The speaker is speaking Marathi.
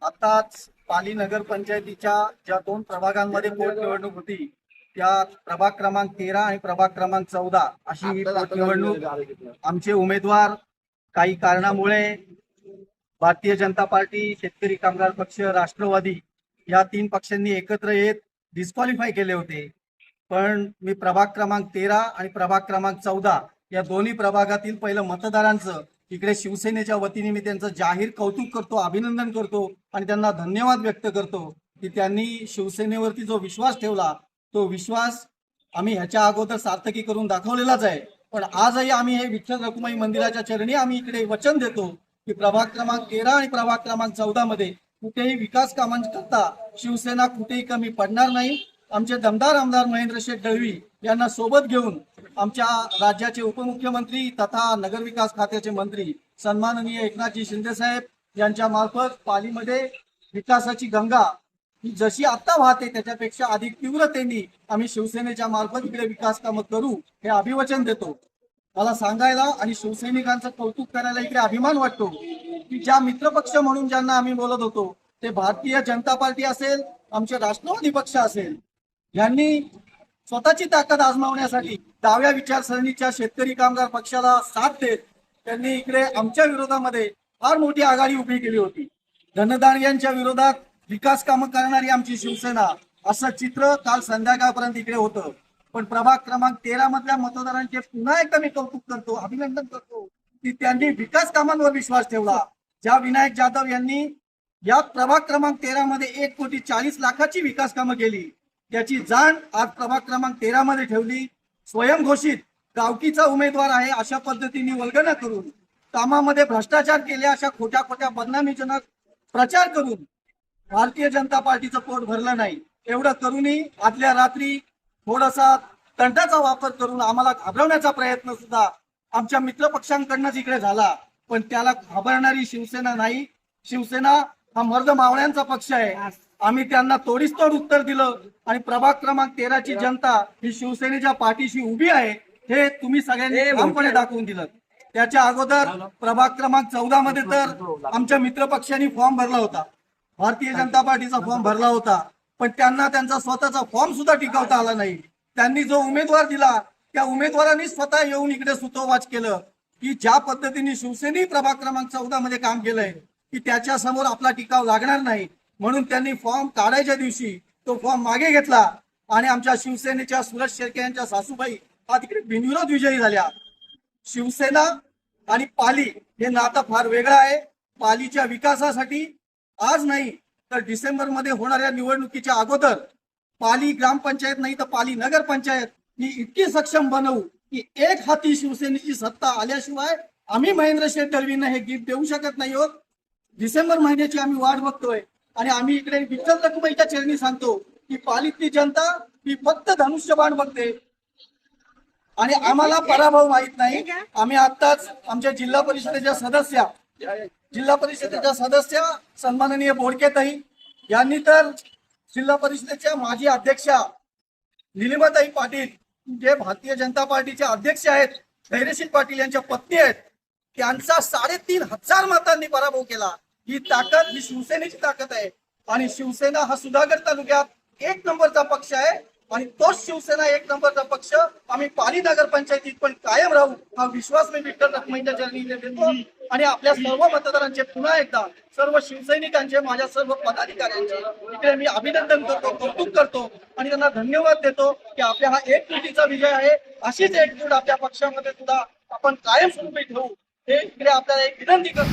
आताच पाली नगरपंचायतीच्या ज्या 2 प्रभागांमध्ये पोटनिवडणूक होती त्या प्रभाग क्रमांक 13 आणि प्रभाग क्रमांक 14 अशी ही पोटनिवडणूक आमचे उमेदवार काही कारणामुळे भारतीय जनता पार्टी, शेतकरी कामगार पक्ष, राष्ट्रवादी या 3 पक्षांनी एकत्र येत डिस्क्वालिफाय केले होते। पण मी प्रभाग क्रमांक 13 आणि प्रभाग क्रमांक 14 या दोन्ही प्रभागातील पहिलं मतदारांचं इकडे शिवसेनेच्या वतीने मी त्यांचं जाहीर कौतुक करतो, अभिनंदन करतो आणि त्यांना धन्यवाद व्यक्त करतो की त्यांनी शिवसेनेवरती जो विश्वास ठेवला तो विश्वास आम्ही ह्याच्या अगोदर सार्थकी करून दाखवलेलाच आहे। पण आजही आम्ही हे विठ्ठल रखुमाई मंदिराच्या चरणी आम्ही इकडे वचन देतो की प्रभाग क्रमांक 13 आणि प्रभाग क्रमांक 14 मध्ये कुठेही विकास कामांकरता शिवसेना कुठेही कमी पडणार नाही। आमचे दमदार आमदार महेंद्र शेठ दळवी यांना सोबत घेऊन आमच्या राज्याचे उपमुख्यमंत्री तथा नगरविकास खात्याचे मंत्री सन्माननीय एकनाथजी शिंदे साहेब यांच्या मार्फत पालीमध्ये विकासाची गंगा ही जशी आता वाहते त्याच्यापेक्षा अधिक तीव्रतेने आम्ही शिवसेनेच्या मार्फत इकडे विकास कामं करू हे अभिवचन देतो। मला सांगायला आणि शिवसैनिकांचं कौतुक करायला इकडे अभिमान वाटतो की ज्या मित्रपक्ष म्हणून ज्यांना आम्ही बोलत होतो ते भारतीय जनता पार्टी असेल, आमचे राष्ट्रवादी पक्ष असेल, यांनी स्वतःची ताकद आजमावण्यासाठी डाव्या विचारसरणीच्या शेतकरी कामगार पक्षाला साथ देत त्यांनी इकडे आमच्या विरोधामध्ये फार मोठी आघाडी उभी केली होती। धनदान यांच्या विरोधात विकास कामं करणारी आमची शिवसेना असं चित्र काल संध्याकाळपर्यंत इकडे होतं। पण प्रभाग क्रमांक 13 मधल्या मतदारांचे पुन्हा एकदा मी कौतुक करतो, अभिनंदन करतो की त्यांनी विकास कामांवर विश्वास ठेवला। ज्या विनायक जाधव यांनी या प्रभाग क्रमांक 13 मध्ये 1,40,00,000ची विकास कामं केली त्याची जाण आज प्रभाग क्रमांक 13 मध्ये ठेवली। स्वयंघोषित गावकीचा उमेदवार आहे अशा पद्धतीने वल्गना करून कामामध्ये भ्रष्टाचार केले अशा खोट्या खोट्या बदनामीजनक प्रचार करून भारतीय जनता पार्टीचं पोट भरलं नाही। एवढं करूनही आदल्या रात्री थोडासा तंटाचा वापर करून आम्हाला घाबरवण्याचा प्रयत्न सुद्धा आमच्या मित्रपक्षांकडूनच इकडे झाला। पण त्याला घाबरणारी शिवसेना नाही। शिवसेना हा मर्द मावळ्यांचा पक्ष आहे। आम्ही त्यांना तोडीस तोड उत्तर दिलं आणि प्रभाग क्रमांक 13 ची जनता ही शिवसेनेच्या पाठीशी उभी आहे हे तुम्ही सगळ्यांनी ठामपणे दाखवून दिलं। त्याच्या अगोदर प्रभाग क्रमांक 14 मध्ये तर आमच्या मित्रपक्षांनी फॉर्म भरला होता, भारतीय जनता पार्टीचा फॉर्म भरला होता, पण त्यांना त्यांचा स्वतःचा फॉर्म सुद्धा टिकवता आला नाही। त्यांनी जो उमेदवार दिला त्या उमेदवारांनी स्वतः येऊन इकडे सुतोवाच केलं की ज्या पद्धतीने शिवसेने प्रभाग क्रमांक 14 मध्ये काम केलंय की त्याच्या समोर आपला टिकाव लागणार नाही। म्हणून त्यांनी फॉर्म काढायच्या दिवशी तो फॉर्म मागे घेतला आणि आमच्या शिवसेनेच्या सुरेश शेळके यांच्या सासूबाई आज तिकडे बिनविरोध विजयी झाल्या। शिवसेना आणि पाली हे नातं फार वेगळं आहे। पालीच्या विकासासाठी आज नाही तर डिसेंबर मध्ये होणाऱ्या निवडणुकीच्या अगोदर पाली ग्रामपंचायत नाही तर पाली नगरपंचायत ही इतकी सक्षम बनवू की एक हाती शिवसेनेची सत्ता आल्याशिवाय आम्ही महेंद्र शेठ दळवींना हे गिफ्ट देऊ शकत नाही आहोत। डिसेंबर महिन्याची आम्ही वाट बघतोय आणि आम्ही इकडे विठ्ठल रखुमाईच्या चरणी सांगतो की पालीतली जनता ही फक्त धनुष्यबाण बघते आणि आम्हाला पराभव माहित नाही। आम्ही आताच आमच्या जिल्हा परिषदेच्या सदस्य सन्माननीय बोडकेताई यांनी तर जिल्हा परिषदेच्या माजी अध्यक्षा निलिमाताई पाटील जे भारतीय जनता पार्टीचे अध्यक्ष आहेत, धैर्यशील पाटील यांच्या पत्नी आहेत, त्यांचा 3,500 मतांनी पराभव केला। ही ताकद ही शिवसेनेची ताकद आहे आणि शिवसेना हा सुधागड तालुक्यात 1 नंबरचा पक्ष आहे आणि तोच शिवसेना 1 नंबरचा पक्ष आम्ही पाली नगरपंचायतीत पण कायम राहू हा विश्वास मी विठ्ठल रखुमाईच्या चरणी देतो आणि आपल्या सर्व मतदारांचे पुन्हा एकदा सर्व शिवसैनिकांचे माझ्या सर्व पदाधिकाऱ्यांचे इकडे मी अभिनंदन करतो, कौतुक करतो आणि त्यांना धन्यवाद देतो की आपल्या हा एकजुटीचा विजय आहे। अशीच एकजूट आपल्या पक्षामध्ये सुद्धा आपण कायम स्वरूपी ठेवू हे इकडे आपल्याला एक विनंती करतो।